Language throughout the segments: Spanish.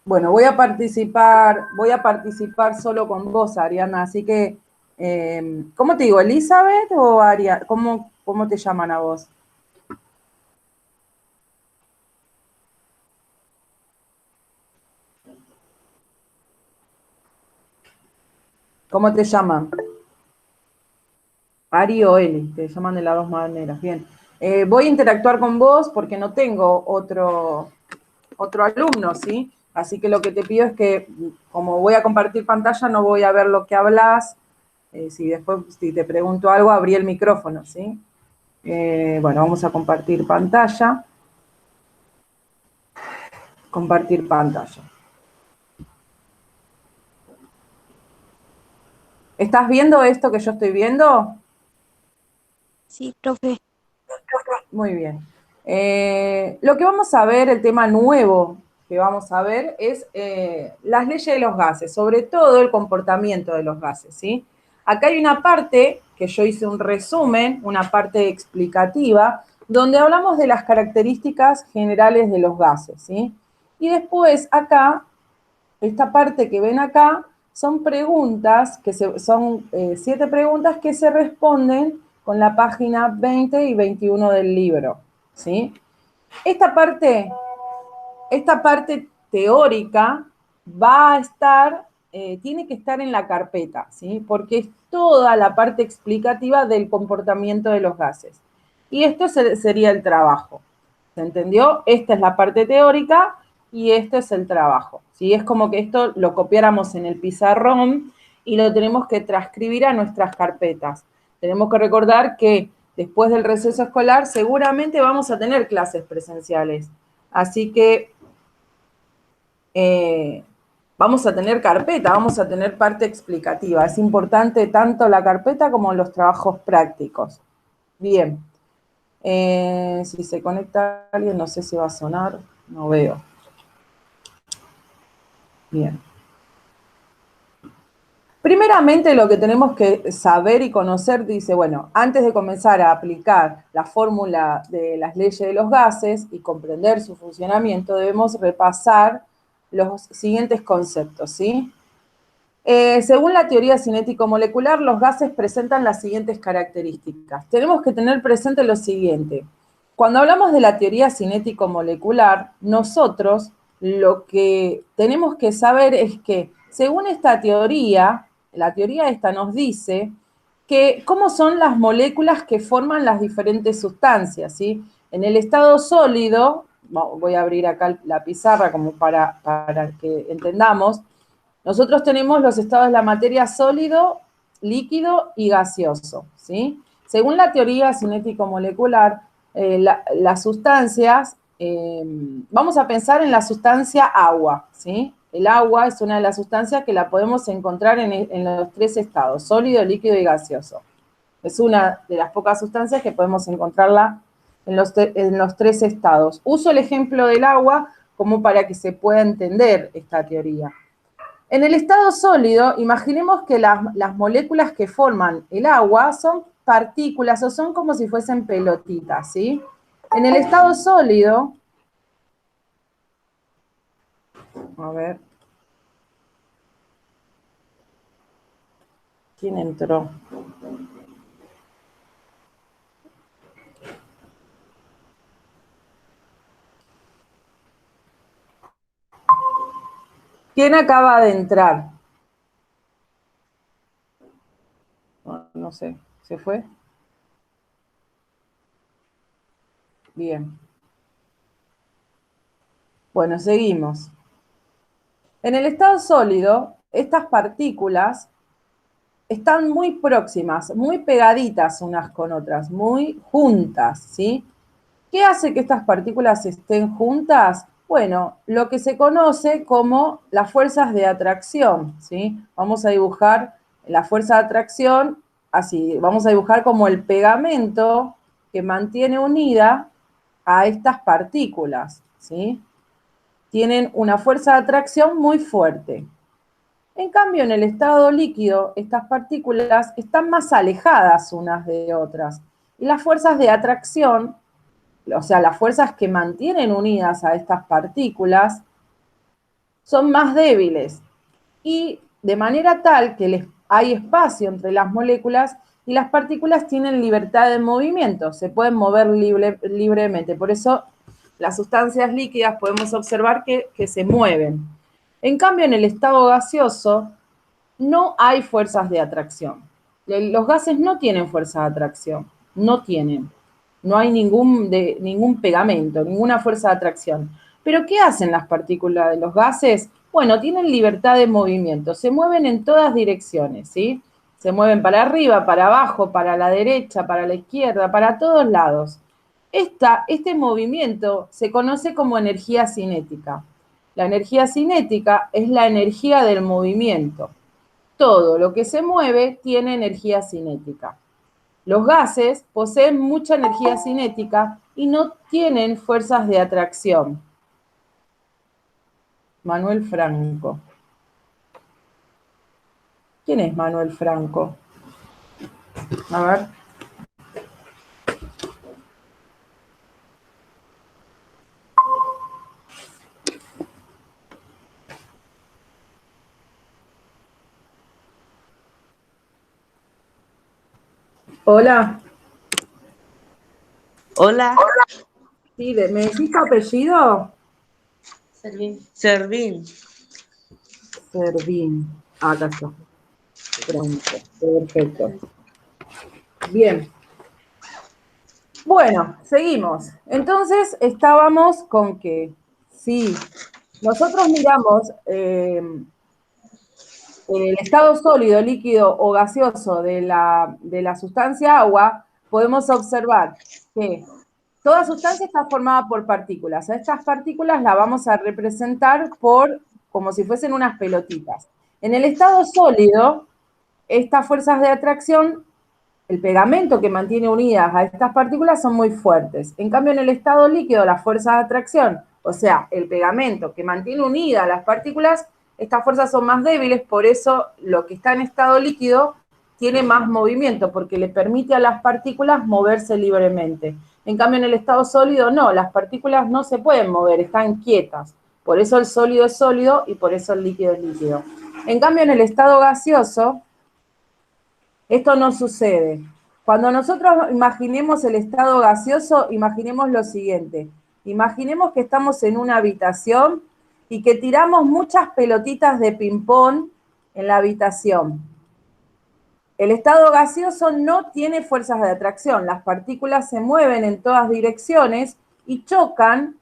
Bueno, voy a participar solo con vos, Ariana, así que, ¿cómo te digo, Elizabeth o Ariana? ¿Cómo te llaman a vos? ¿Cómo te llaman? Ari o Eli, te llaman de las dos maneras, bien. Voy a interactuar con vos porque no tengo otro alumno, ¿sí? Así que lo que te pido es que, como voy a compartir pantalla, no voy a ver lo que hablas. Si después, si te pregunto algo, abrí el micrófono, ¿sí? Bueno, vamos a compartir pantalla. Compartir pantalla. ¿Estás viendo esto que yo estoy viendo? Sí, profe. Muy bien. Lo que vamos a ver, el tema nuevo que vamos a ver es las leyes de los gases, sobre todo el comportamiento de los gases, ¿sí? Acá hay una parte que yo hice un resumen, una parte explicativa, donde hablamos de las características generales de los gases, ¿sí? Y después acá, esta parte que ven acá, son preguntas, son 7 preguntas que se responden con la página 20 y 21 del libro, ¿sí? Esta parte, esta parte teórica va a estar, tiene que estar en la carpeta, ¿sí? Porque es toda la parte explicativa del comportamiento de los gases. Y esto sería el trabajo. ¿Se entendió? Esta es la parte teórica y este es el trabajo. ¿Sí? Es como que esto lo copiáramos en el pizarrón y lo tenemos que transcribir a nuestras carpetas. Tenemos que recordar que después del receso escolar seguramente vamos a tener clases presenciales. Así que eh, vamos a tener carpeta, vamos a tener parte explicativa. Es importante tanto la carpeta como los trabajos prácticos. Bien. Si se conecta alguien, no sé si va a sonar, no veo. Bien. Primeramente, lo que tenemos que saber y conocer, dice, bueno, antes de comenzar a aplicar la fórmula de las leyes de los gases y comprender su funcionamiento, debemos repasar los siguientes conceptos, ¿sí? Según la teoría cinético-molecular, los gases presentan las siguientes características. Tenemos que tener presente lo siguiente. Cuando hablamos de la teoría cinético-molecular, nosotros lo que tenemos que saber es que, según esta teoría, la teoría esta nos dice que cómo son las moléculas que forman las diferentes sustancias, ¿sí? En el estado sólido, voy a abrir acá la pizarra como para que entendamos, nosotros tenemos los estados de la materia sólido, líquido y gaseoso, ¿sí? Según la teoría cinético-molecular, las sustancias, vamos a pensar en la sustancia agua, ¿sí? El agua es una de las sustancias que la podemos encontrar en los 3 estados, sólido, líquido y gaseoso. Es una de las pocas sustancias que podemos encontrarla en los 3 estados. Uso el ejemplo del agua como para que se pueda entender esta teoría. En el estado sólido, imaginemos que las moléculas que forman el agua son partículas o son como si fuesen pelotitas, ¿sí? En el estado sólido, a ver, ¿quién entró? ¿Quién acaba de entrar? No sé, ¿se fue? Bien. Bueno, seguimos. En el estado sólido, estas partículas están muy próximas, muy pegaditas unas con otras, muy juntas, ¿sí? ¿Qué hace que estas partículas estén juntas? Bueno, lo que se conoce como las fuerzas de atracción, ¿sí? Vamos a dibujar la fuerza de atracción así, vamos a dibujar como el pegamento que mantiene unida a estas partículas, ¿sí? Tienen una fuerza de atracción muy fuerte. En cambio, en el estado líquido, estas partículas están más alejadas unas de otras. Y las fuerzas de atracción, o sea, las fuerzas que mantienen unidas a estas partículas, son más débiles y de manera tal que hay espacio entre las moléculas y las partículas tienen libertad de movimiento, se pueden mover libremente. Por eso las sustancias líquidas podemos observar que se mueven. En cambio, en el estado gaseoso no hay fuerzas de atracción. Los gases no tienen fuerza de atracción, no tienen. No hay ningún pegamento, ninguna fuerza de atracción. Pero ¿qué hacen las partículas de los gases? Bueno, tienen libertad de movimiento, se mueven en todas direcciones, ¿sí? Se mueven para arriba, para abajo, para la derecha, para la izquierda, para todos lados. Este movimiento se conoce como energía cinética. La energía cinética es la energía del movimiento. Todo lo que se mueve tiene energía cinética. Los gases poseen mucha energía cinética y no tienen fuerzas de atracción. Manuel Franco. ¿Quién es Manuel Franco? A ver. Hola. Hola. Sí, ¿me decís tu apellido? Servín. Servín. Servín. Acá está. Franco. Perfecto. Bien. Bueno, seguimos. Entonces estábamos con que si nosotros miramos el estado sólido, líquido o gaseoso de la sustancia agua, podemos observar que toda sustancia está formada por partículas. A estas partículas las vamos a representar como si fuesen unas pelotitas. En el estado sólido, estas fuerzas de atracción, el pegamento que mantiene unidas a estas partículas son muy fuertes. En cambio, en el estado líquido, las fuerzas de atracción, o sea, el pegamento que mantiene unidas las partículas, estas fuerzas son más débiles, por eso lo que está en estado líquido tiene más movimiento, porque le permite a las partículas moverse libremente. En cambio, en el estado sólido, no, las partículas no se pueden mover, están quietas. Por eso el sólido es sólido y por eso el líquido es líquido. En cambio, en el estado gaseoso, esto no sucede. Cuando nosotros imaginemos el estado gaseoso, imaginemos lo siguiente. Imaginemos que estamos en una habitación y que tiramos muchas pelotitas de ping-pong en la habitación. El estado gaseoso no tiene fuerzas de atracción. Las partículas se mueven en todas direcciones y chocan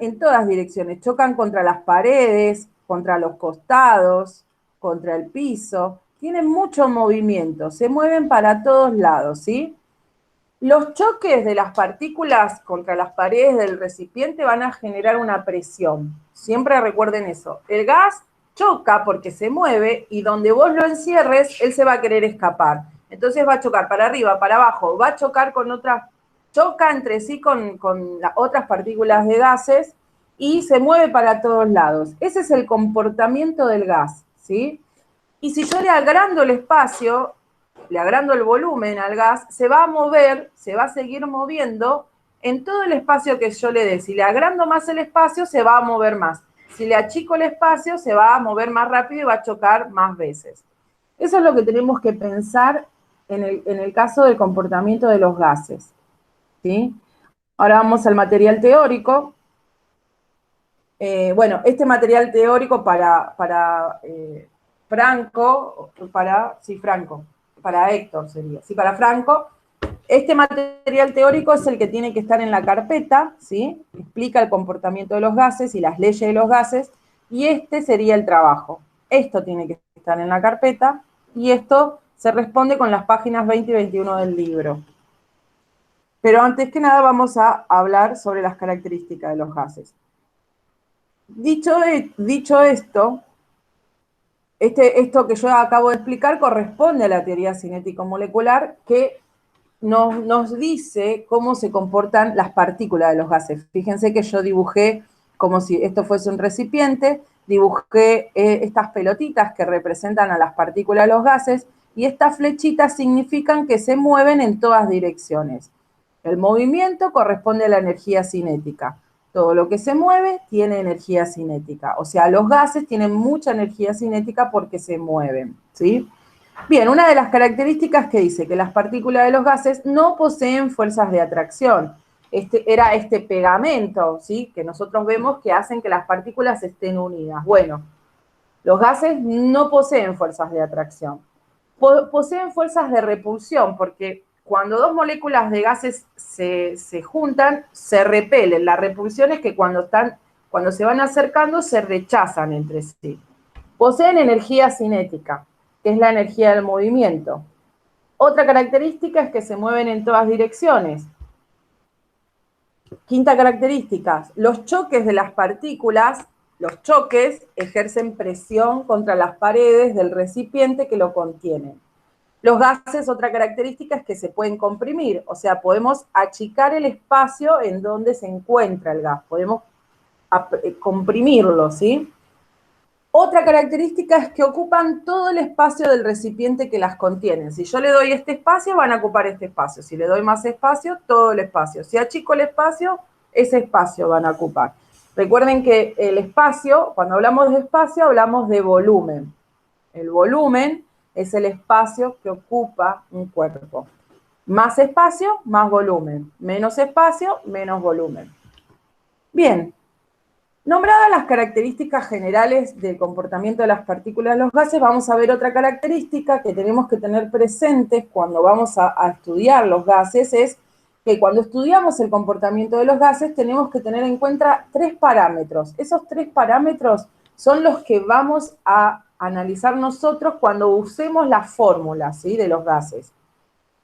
en todas direcciones. Chocan contra las paredes, contra los costados, contra el piso. Tienen mucho movimiento, se mueven para todos lados, ¿sí? Los choques de las partículas contra las paredes del recipiente van a generar una presión. Siempre recuerden eso. El gas choca porque se mueve y donde vos lo encierres, él se va a querer escapar. Entonces va a chocar para arriba, para abajo, va a chocar con otras, choca entre sí con otras partículas de gases y se mueve para todos lados. Ese es el comportamiento del gas, ¿sí? Y si yo le agrando el espacio, le agrando el volumen al gas, se va a mover, se va a seguir moviendo en todo el espacio que yo le dé. Si le agrando más el espacio, se va a mover más. Si le achico el espacio, se va a mover más rápido y va a chocar más veces. Eso es lo que tenemos que pensar en el caso del comportamiento de los gases, ¿sí? Ahora vamos al material teórico. Bueno, este material teórico para Franco, para Héctor sería. Sí, para Franco, este material teórico es el que tiene que estar en la carpeta, ¿sí? Explica el comportamiento de los gases y las leyes de los gases, y este sería el trabajo. Esto tiene que estar en la carpeta, y esto se responde con las páginas 20 y 21 del libro. Pero antes que nada vamos a hablar sobre las características de los gases. Dicho esto, esto que yo acabo de explicar corresponde a la teoría cinético-molecular que nos dice cómo se comportan las partículas de los gases. Fíjense que yo dibujé como si esto fuese un recipiente, dibujé estas pelotitas que representan a las partículas de los gases y estas flechitas significan que se mueven en todas direcciones. El movimiento corresponde a la energía cinética. todo lo que se mueve tiene energía cinética. O sea, los gases tienen mucha energía cinética porque se mueven, ¿sí? Bien, una de las características que dice que las partículas de los gases no poseen fuerzas de atracción. Era este pegamento, ¿sí? Que nosotros vemos que hacen que las partículas estén unidas. Bueno, los gases no poseen fuerzas de atracción. Poseen fuerzas de repulsión, porque cuando dos moléculas de gases se juntan, se repelen. La repulsión es que cuando se van acercando, se rechazan entre sí. Poseen energía cinética, que es la energía del movimiento. Otra característica es que se mueven en todas direcciones. Quinta característica, los choques de las partículas, los choques ejercen presión contra las paredes del recipiente que lo contienen. Los gases, otra característica es que se pueden comprimir, o sea, podemos achicar el espacio en donde se encuentra el gas, podemos comprimirlo, ¿sí? Otra característica es que ocupan todo el espacio del recipiente que las contienen. Si yo le doy este espacio, van a ocupar este espacio. Si le doy más espacio, todo el espacio. Si achico el espacio, ese espacio van a ocupar. Recuerden que el espacio, cuando hablamos de espacio, hablamos de volumen. El volumen es el espacio que ocupa un cuerpo. Más espacio, más volumen. Menos espacio, menos volumen. Bien. Nombradas las características generales del comportamiento de las partículas de los gases, vamos a ver otra característica que tenemos que tener presentes cuando vamos a estudiar los gases, es que cuando estudiamos el comportamiento de los gases tenemos que tener en cuenta 3 parámetros. Esos 3 parámetros son los que vamos a analizar nosotros cuando usemos las fórmulas, ¿sí?, de los gases.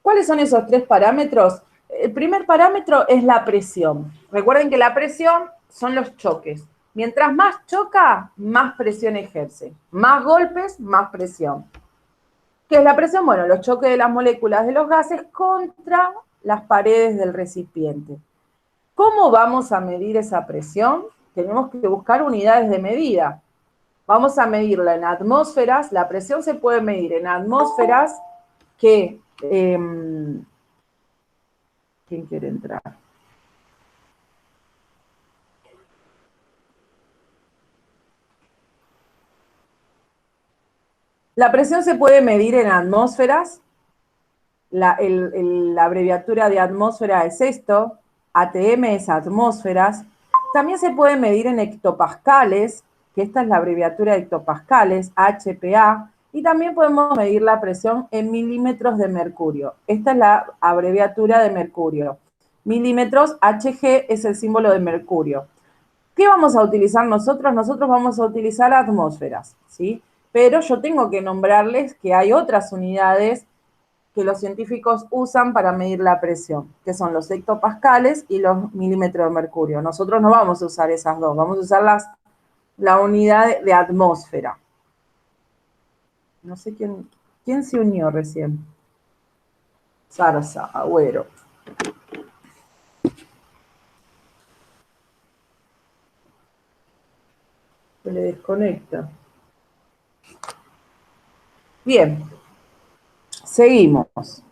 ¿Cuáles son esos 3 parámetros? El primer parámetro es la presión. Recuerden que la presión son los choques. Mientras más choca, más presión ejerce. Más golpes, más presión. ¿Qué es la presión? Bueno, los choques de las moléculas de los gases contra las paredes del recipiente. ¿Cómo vamos a medir esa presión? Tenemos que buscar unidades de medida. Vamos a medirla en atmósferas. La presión se puede medir en atmósferas que... ¿quién quiere entrar? La presión se puede medir en atmósferas. La abreviatura de atmósfera es esto. ATM es atmósferas. También se puede medir en hectopascales, que esta es la abreviatura de hectopascales, HPA. Y también podemos medir la presión en milímetros de mercurio. Esta es la abreviatura de mercurio. Milímetros, HG es el símbolo de mercurio. ¿Qué vamos a utilizar nosotros? Nosotros vamos a utilizar atmósferas, ¿sí? Pero yo tengo que nombrarles que hay otras unidades que los científicos usan para medir la presión, que son los hectopascales y los milímetros de mercurio. Nosotros no vamos a usar esas dos, vamos a usar la unidad de atmósfera. No sé quién se unió recién. Zarza, Agüero. Se le desconecta. Bien, seguimos.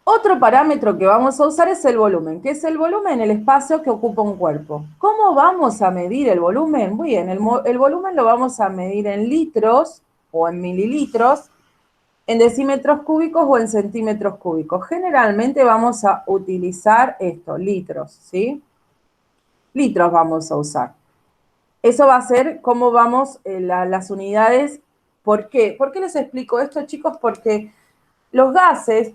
Otro parámetro que vamos a usar es el volumen, que es el volumen, el espacio que ocupa un cuerpo. ¿Cómo vamos a medir el volumen? Bien, el volumen lo vamos a medir en litros o en mililitros, en decímetros cúbicos o en centímetros cúbicos. Generalmente vamos a utilizar esto, litros, ¿sí? Litros vamos a usar. Eso va a ser cómo vamos las unidades. ¿Por qué? ¿Por qué les explico esto, chicos? Porque los gases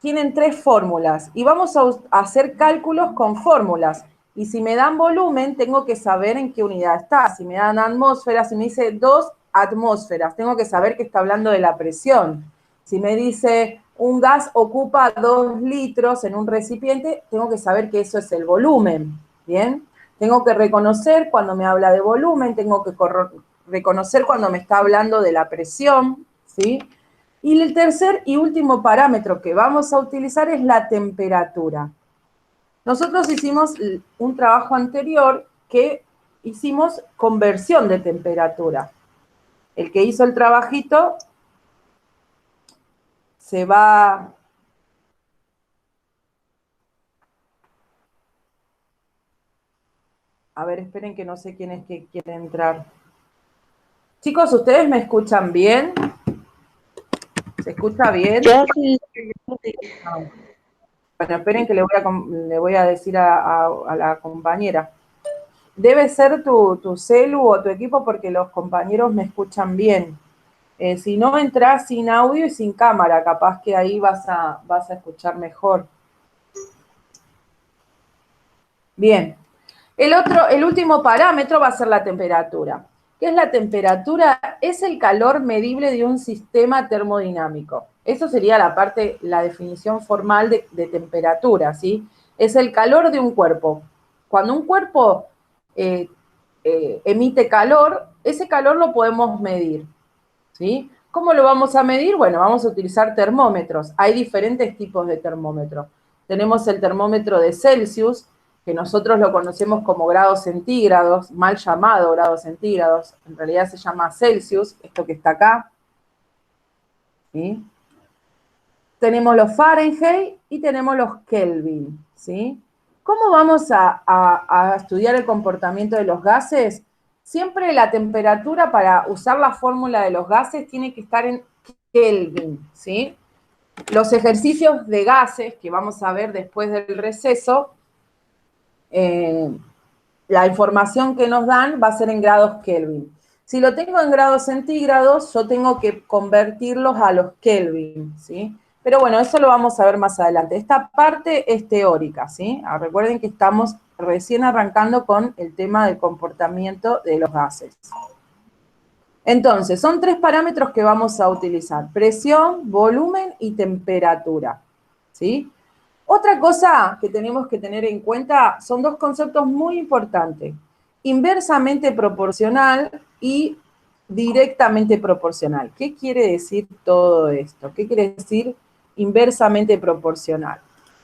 tienen 3 fórmulas y vamos a hacer cálculos con fórmulas. Y si me dan volumen, tengo que saber en qué unidad está. Si me dan atmósferas, si me dice 2 atmósferas, tengo que saber que está hablando de la presión. Si me dice un gas ocupa 2 litros en un recipiente, tengo que saber que eso es el volumen, ¿bien? Tengo que reconocer cuando me habla de volumen, tengo que reconocer cuando me está hablando de la presión, ¿sí? Y el tercer y último parámetro que vamos a utilizar es la temperatura. Nosotros hicimos un trabajo anterior que hicimos conversión de temperatura. El que hizo el trabajito se va A ver, esperen que no sé quién es que quiere entrar. Chicos, ¿ustedes me escuchan bien? ¿Se escucha bien? Yo sí. Ah, bueno, esperen que le voy a decir a la compañera. Debe ser tu celu o tu equipo porque los compañeros me escuchan bien. Si no entras sin audio y sin cámara, capaz que ahí vas a escuchar mejor. Bien. El último parámetro va a ser la temperatura. ¿Qué es la temperatura? Es el calor medible de un sistema termodinámico. Eso sería la definición formal de temperatura, ¿sí? Es el calor de un cuerpo. Cuando un cuerpo emite calor, ese calor lo podemos medir, ¿sí? ¿Cómo lo vamos a medir? Bueno, vamos a utilizar termómetros. Hay diferentes tipos de termómetros. Tenemos el termómetro de Celsius, que nosotros lo conocemos como grados centígrados, mal llamado grados centígrados, en realidad se llama Celsius, esto que está acá. ¿Sí? Tenemos los Fahrenheit y tenemos los Kelvin, ¿sí? ¿Cómo vamos a estudiar el comportamiento de los gases? Siempre la temperatura para usar la fórmula de los gases tiene que estar en Kelvin, ¿sí? Los ejercicios de gases que vamos a ver después del receso, la información que nos dan va a ser en grados Kelvin. Si lo tengo en grados centígrados, yo tengo que convertirlos a los Kelvin, ¿sí? Pero bueno, eso lo vamos a ver más adelante. Esta parte es teórica, ¿sí? Recuerden que estamos recién arrancando con el tema del comportamiento de los gases. Entonces, son 3 parámetros que vamos a utilizar: presión, volumen y temperatura, ¿sí? Otra cosa que tenemos que tener en cuenta son 2 conceptos muy importantes: inversamente proporcional y directamente proporcional. ¿Qué quiere decir todo esto? ¿Qué quiere decir inversamente proporcional?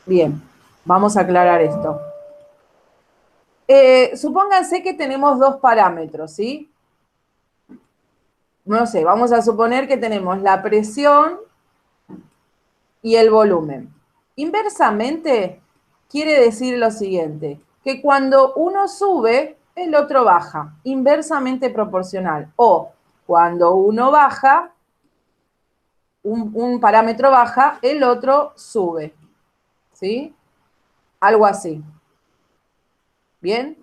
Bien, vamos a aclarar esto. Supónganse que tenemos 2 parámetros, ¿sí? No sé, vamos a suponer que tenemos la presión y el volumen. Inversamente quiere decir lo siguiente, que cuando uno sube, el otro baja, inversamente proporcional. O cuando uno baja, un parámetro baja, el otro sube. ¿Sí? Algo así. ¿Bien?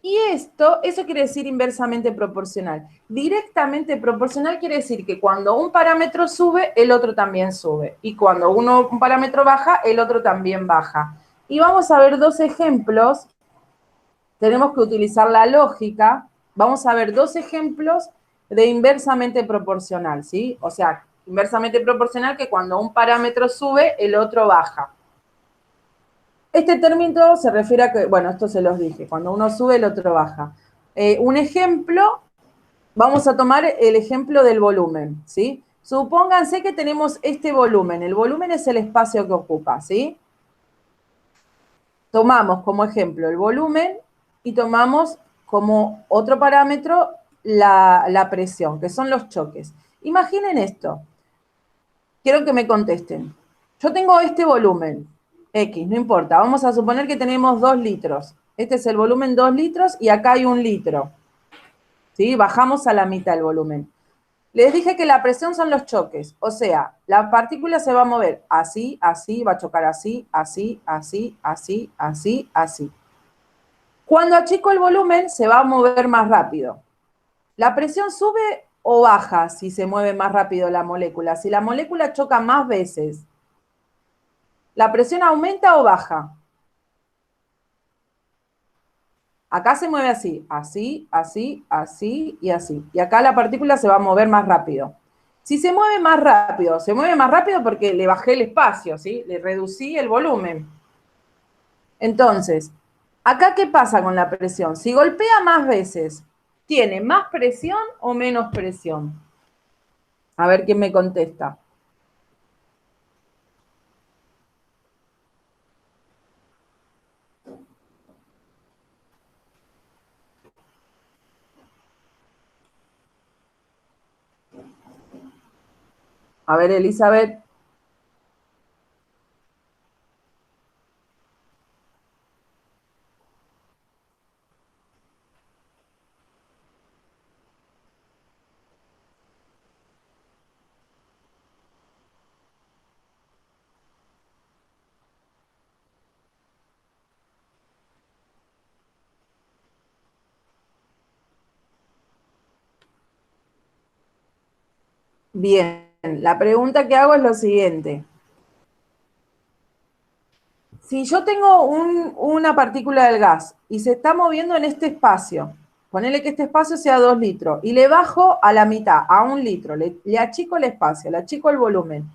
Y eso quiere decir inversamente proporcional. Directamente proporcional quiere decir que cuando un parámetro sube, el otro también sube. Y cuando un parámetro baja, el otro también baja. Y vamos a ver 2 ejemplos. Tenemos que utilizar la lógica. Vamos a ver 2 ejemplos de inversamente proporcional, ¿sí? O sea, inversamente proporcional que cuando un parámetro sube, el otro baja. Este término se refiere a que, bueno, esto se los dije, cuando uno sube, el otro baja. Un ejemplo, vamos a tomar el ejemplo del volumen, ¿sí? Supónganse que tenemos este volumen. El volumen es el espacio que ocupa, ¿sí? Tomamos como ejemplo el volumen y tomamos como otro parámetro la presión, que son los choques. Imaginen esto. Quiero que me contesten. Yo tengo este volumen, X, no importa. Vamos a suponer que tenemos 2 litros. Este es el volumen 2 litros y acá hay 1 litro. ¿Sí? Bajamos a la mitad el volumen. Les dije que la presión son los choques. O sea, la partícula se va a mover así, así, va a chocar así, así, así, así, así, así. Cuando achico el volumen, se va a mover más rápido. ¿La presión sube o baja si se mueve más rápido la molécula? Si la molécula choca más veces, ¿la presión aumenta o baja? Acá se mueve así, así, así, así y así. Y acá la partícula se va a mover más rápido. Si se mueve más rápido porque le bajé el espacio, ¿sí? Le reducí el volumen. Entonces, ¿acá qué pasa con la presión? Si golpea más veces, ¿tiene más presión o menos presión? A ver quién me contesta. A ver, Elizabeth. Bien, la pregunta que hago es lo siguiente. Si yo tengo una partícula del gas y se está moviendo en este espacio, ponele que este espacio sea 2 litros, y le bajo a la mitad, a 1 litro, le achico el espacio, le achico el volumen.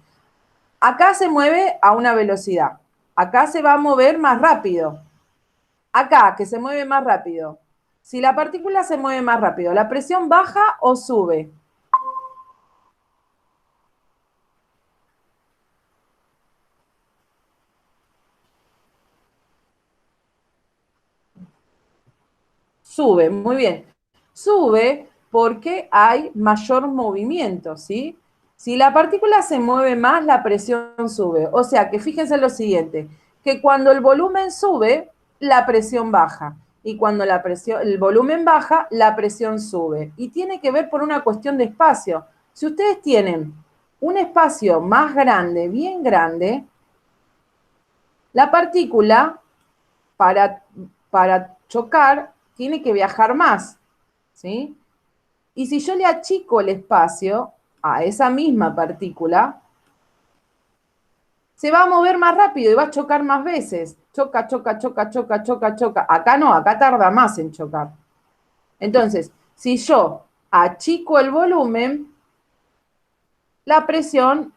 Acá se mueve a una velocidad, acá se va a mover más rápido, acá que se mueve más rápido. Si la partícula se mueve más rápido, ¿la presión baja o sube? Sube, muy bien. Sube porque hay mayor movimiento, ¿sí? Si la partícula se mueve más, la presión sube. O sea que fíjense lo siguiente, que cuando el volumen sube, la presión baja. Y cuando el volumen baja, la presión sube. Y tiene que ver por una cuestión de espacio. Si ustedes tienen un espacio más grande, bien grande, la partícula para chocar tiene que viajar más, ¿sí? Y si yo le achico el espacio a esa misma partícula, se va a mover más rápido y va a chocar más veces. Choca, choca, choca, choca, choca, choca. Acá no, acá tarda más en chocar. Entonces, si yo achico el volumen, la presión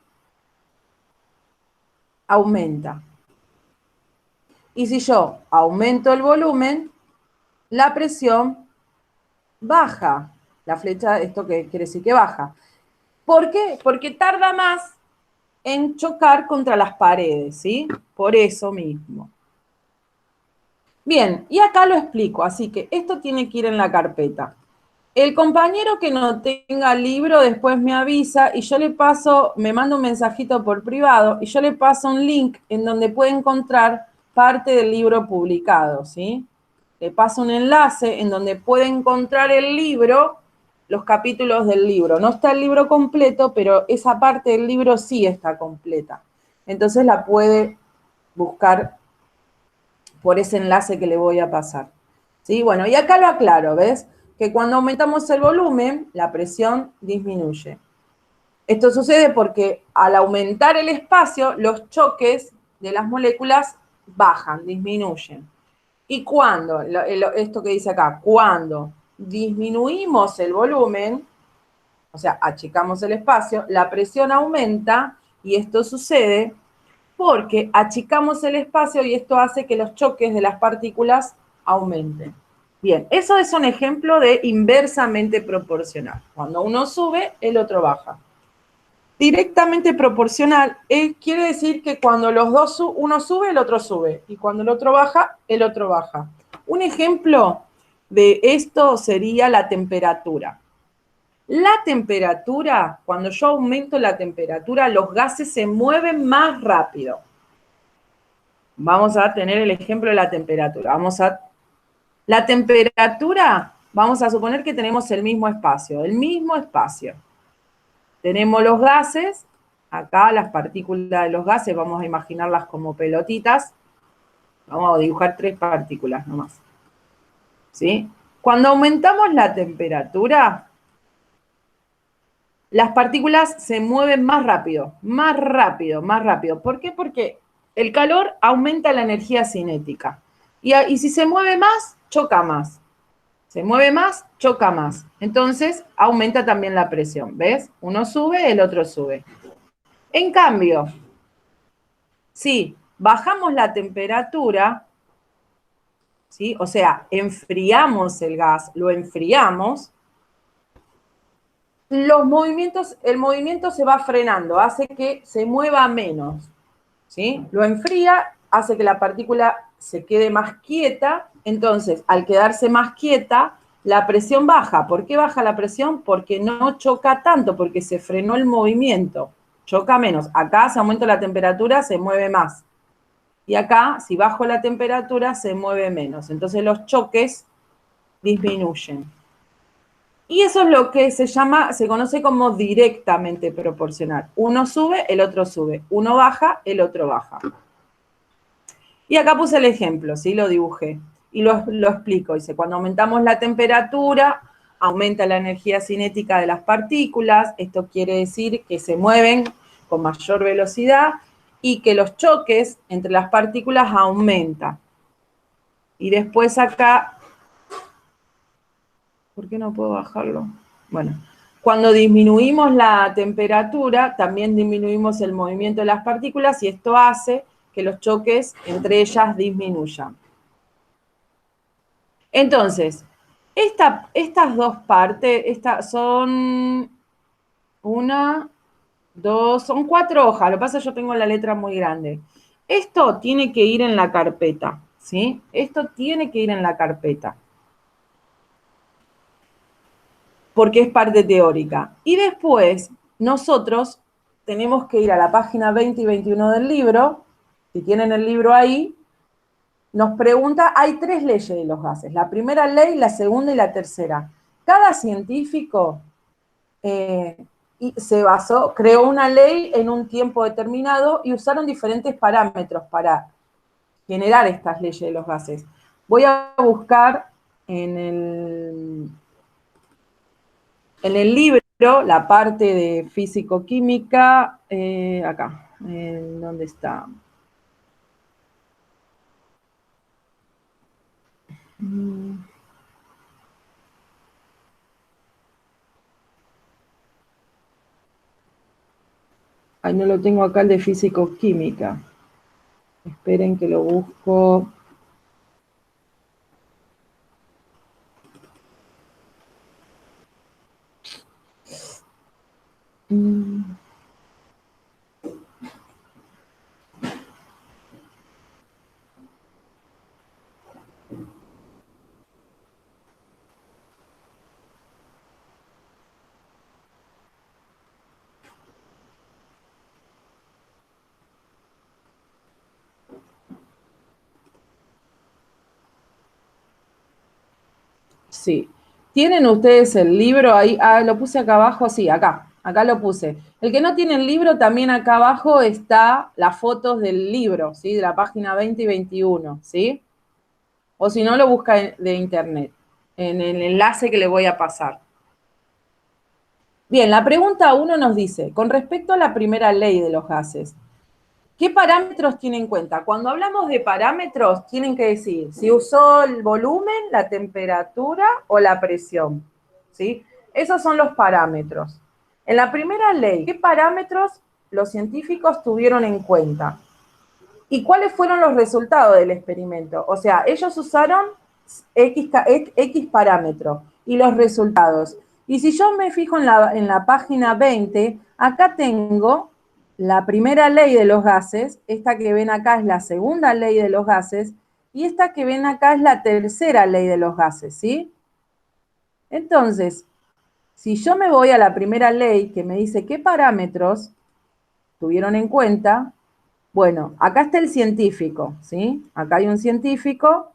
aumenta. Y si yo aumento el volumen, la presión baja. La flecha, esto que quiere decir que baja. ¿Por qué? Porque tarda más en chocar contra las paredes, ¿sí? Por eso mismo. Bien, y acá lo explico, así que esto tiene que ir en la carpeta. El compañero que no tenga libro después me avisa y yo le paso, me manda un mensajito por privado y yo le paso un link en donde puede encontrar parte del libro publicado, ¿sí? Le paso un enlace en donde puede encontrar el libro, los capítulos del libro. No está el libro completo, pero esa parte del libro sí está completa. Entonces la puede buscar por ese enlace que le voy a pasar. ¿Sí? Bueno, y acá lo aclaro, ¿ves? Que cuando aumentamos el volumen, la presión disminuye. Esto sucede porque al aumentar el espacio, los choques de las moléculas bajan, disminuyen. Y cuando, esto que dice acá, cuando disminuimos el volumen, o sea, achicamos el espacio, la presión aumenta y esto sucede porque achicamos el espacio y esto hace que los choques de las partículas aumenten. Bien, eso es un ejemplo de inversamente proporcional. Cuando uno sube, el otro baja. Directamente proporcional quiere decir que cuando los dos, uno sube, el otro sube. Y cuando el otro baja, el otro baja. Un ejemplo de esto sería la temperatura. La temperatura, cuando yo aumento la temperatura, los gases se mueven más rápido. Vamos a tener el ejemplo de la temperatura. La temperatura, vamos a suponer que tenemos el mismo espacio. Tenemos los gases, acá las partículas de los gases, vamos a imaginarlas como pelotitas. Vamos a dibujar 3 partículas nomás. ¿Sí? Cuando aumentamos la temperatura, las partículas se mueven más rápido, más rápido, más rápido. ¿Por qué? Porque el calor aumenta la energía cinética. Y si se mueve más, choca más. Se mueve más, choca más. Entonces, aumenta también la presión. ¿Ves? Uno sube, el otro sube. En cambio, si bajamos la temperatura, ¿sí? O sea, enfriamos el gas, lo enfriamos, el movimiento se va frenando, hace que se mueva menos, ¿sí? Lo enfría, hace que la partícula se quede más quieta, entonces, al quedarse más quieta, la presión baja. ¿Por qué baja la presión? Porque no choca tanto, porque se frenó el movimiento, choca menos. Acá, si aumento la temperatura, se mueve más. Y acá, si bajo la temperatura, se mueve menos. Entonces, los choques disminuyen. Y eso es lo que se conoce como directamente proporcional. Uno sube, el otro sube. Uno baja, el otro baja. Y acá puse el ejemplo, ¿sí? Lo dibujé. Y lo explico. Dice, cuando aumentamos la temperatura, aumenta la energía cinética de las partículas, esto quiere decir que se mueven con mayor velocidad y que los choques entre las partículas aumentan. Y después acá, ¿por qué no puedo bajarlo? Bueno, cuando disminuimos la temperatura, también disminuimos el movimiento de las partículas y esto hace que los choques entre ellas disminuyan. Entonces, estas dos partes, son una, dos, son 4 hojas. Lo que pasa es que yo tengo la letra muy grande. Esto tiene que ir en la carpeta, ¿sí? Esto tiene que ir en la carpeta. Porque es parte teórica. Y después, nosotros tenemos que ir a la página 20 y 21 del libro. Si tienen el libro ahí, nos pregunta, hay 3 leyes de los gases. La primera ley, la segunda y la tercera. Cada científico creó una ley en un tiempo determinado y usaron diferentes parámetros para generar estas leyes de los gases. Voy a buscar en el libro la parte de físico-química, acá, ¿dónde está? Ay, no lo tengo acá el de físico-química. Esperen que lo busco. Sí. ¿Tienen ustedes el libro ahí? Ah, lo puse acá abajo, sí, acá lo puse. El que no tiene el libro, también acá abajo está las fotos del libro, ¿sí? De la página 20 y 21, ¿sí? O si no, lo busca de internet, en el enlace que le voy a pasar. Bien, la pregunta 1 nos dice, con respecto a la primera ley de los gases, ¿qué parámetros tiene en cuenta? Cuando hablamos de parámetros, tienen que decir si usó el volumen, la temperatura o la presión, ¿sí? Esos son los parámetros. En la primera ley, ¿qué parámetros los científicos tuvieron en cuenta? ¿Y cuáles fueron los resultados del experimento? O sea, ellos usaron X parámetro y los resultados. Y si yo me fijo en la página 20, acá tengo la primera ley de los gases, esta que ven acá es la segunda ley de los gases, y esta que ven acá es la tercera ley de los gases, ¿sí? Entonces, si yo me voy a la primera ley que me dice qué parámetros tuvieron en cuenta, bueno, acá está el científico, ¿sí? Acá hay un científico,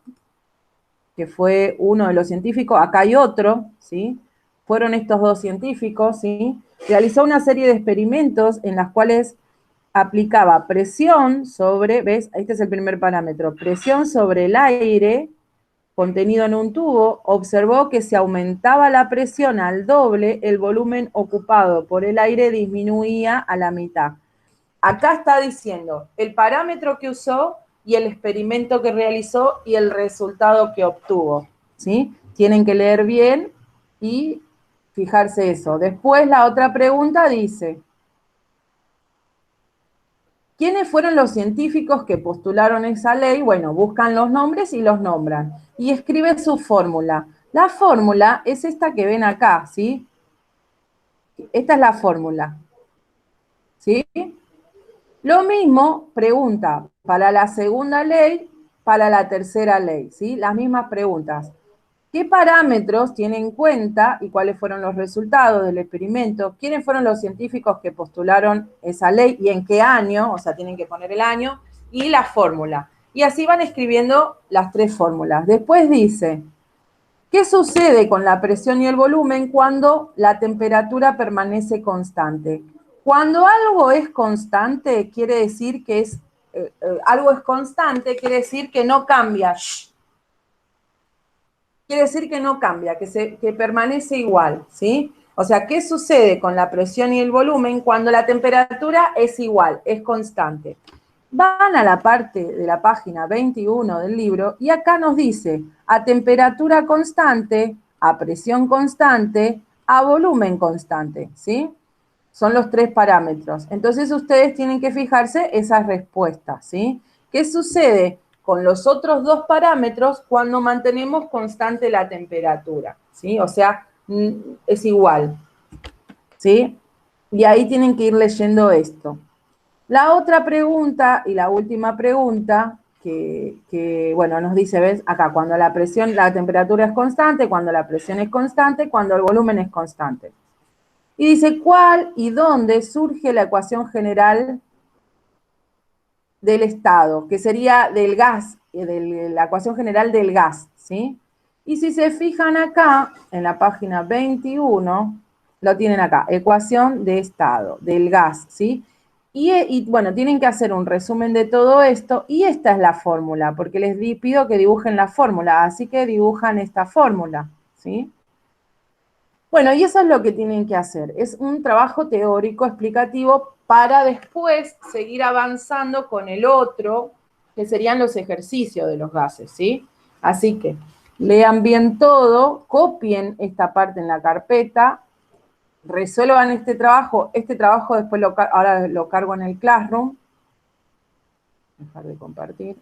que fue uno de los científicos, acá hay otro, ¿sí? Fueron estos 2 científicos, ¿sí? Realizó una serie de experimentos en las cuales aplicaba presión sobre, ¿ves? Este es el primer parámetro, presión sobre el aire contenido en un tubo, observó que si aumentaba la presión al doble, el volumen ocupado por el aire disminuía a la mitad. Acá está diciendo el parámetro que usó y el experimento que realizó y el resultado que obtuvo, ¿sí? Tienen que leer bien y fijarse eso. Después la otra pregunta dice, ¿quiénes fueron los científicos que postularon esa ley? Bueno, buscan los nombres y los nombran. Y escribe su fórmula. La fórmula es esta que ven acá, ¿sí? Esta es la fórmula, ¿sí? Lo mismo pregunta para la segunda ley, para la tercera ley, ¿sí? Las mismas preguntas. ¿Qué parámetros tiene en cuenta y cuáles fueron los resultados del experimento? ¿Quiénes fueron los científicos que postularon esa ley y en qué año? O sea, tienen que poner el año y la fórmula. Y así van escribiendo las 3 fórmulas. Después dice, ¿qué sucede con la presión y el volumen cuando la temperatura permanece constante? Cuando algo es constante, quiere decir que algo es constante, quiere decir que no cambia. quiere decir que no cambia, que permanece igual, ¿sí? O sea, ¿qué sucede con la presión y el volumen cuando la temperatura es igual, es constante? Van a la parte de la página 21 del libro y acá nos dice a temperatura constante, a presión constante, a volumen constante, ¿sí? Son los 3 parámetros. Entonces ustedes tienen que fijarse esas respuestas, ¿sí? ¿Qué sucede con los otros 2 parámetros cuando mantenemos constante la temperatura? ¿Sí? O sea, es igual, ¿sí? Y ahí tienen que ir leyendo esto. La otra pregunta y la última pregunta bueno, nos dice, ¿ves? Acá, cuando la temperatura es constante, cuando la presión es constante, cuando el volumen es constante. Y dice, ¿cuál y dónde surge la ecuación general del estado? Que sería del gas, la ecuación general del gas, ¿sí? Y si se fijan acá, en la página 21, lo tienen acá, ecuación de estado, del gas, ¿sí? Y bueno, tienen que hacer un resumen de todo esto, y esta es la fórmula, porque les pido que dibujen la fórmula, así que dibujan esta fórmula, ¿sí? Bueno, y eso es lo que tienen que hacer. Es un trabajo teórico explicativo para después seguir avanzando con el otro, que serían los ejercicios de los gases, ¿sí? Así que lean bien todo, copien esta parte en la carpeta, resuelvan este trabajo después ahora lo cargo en el Classroom. Dejar de compartir.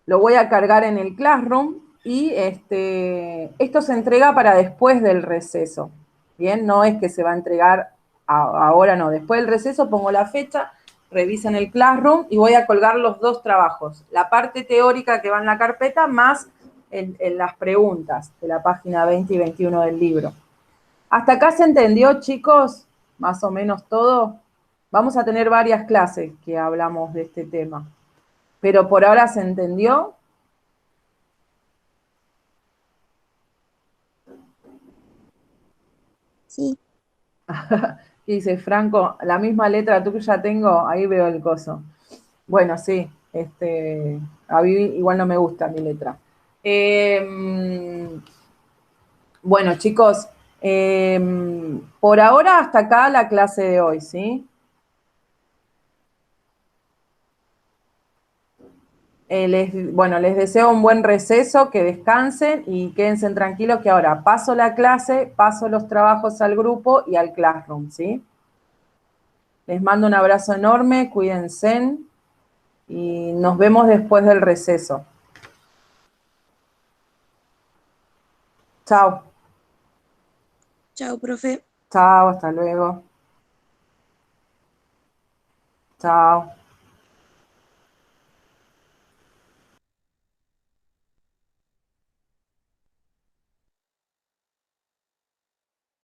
Lo voy a cargar en el Classroom y esto se entrega para después del receso. Bien, no es que se va a entregar ahora, no. Después del receso pongo la fecha, revisen el Classroom y voy a colgar los 2 trabajos. La parte teórica que va en la carpeta más en las preguntas de la página 20 y 21 del libro. ¿Hasta acá se entendió, chicos? Más o menos todo. Vamos a tener varias clases que hablamos de este tema. Pero por ahora se entendió. Sí, Y dice, Franco, la misma letra tú que ya tengo, ahí veo el coso. Bueno, sí, a mí igual no me gusta mi letra. Bueno, chicos, por ahora hasta acá la clase de hoy, ¿sí? Les deseo un buen receso, que descansen y quédense tranquilos que ahora paso la clase, paso los trabajos al grupo y al Classroom, ¿sí? Les mando un abrazo enorme, cuídense y nos vemos después del receso. Chao. chao, profe. Chao, hasta luego. Chao.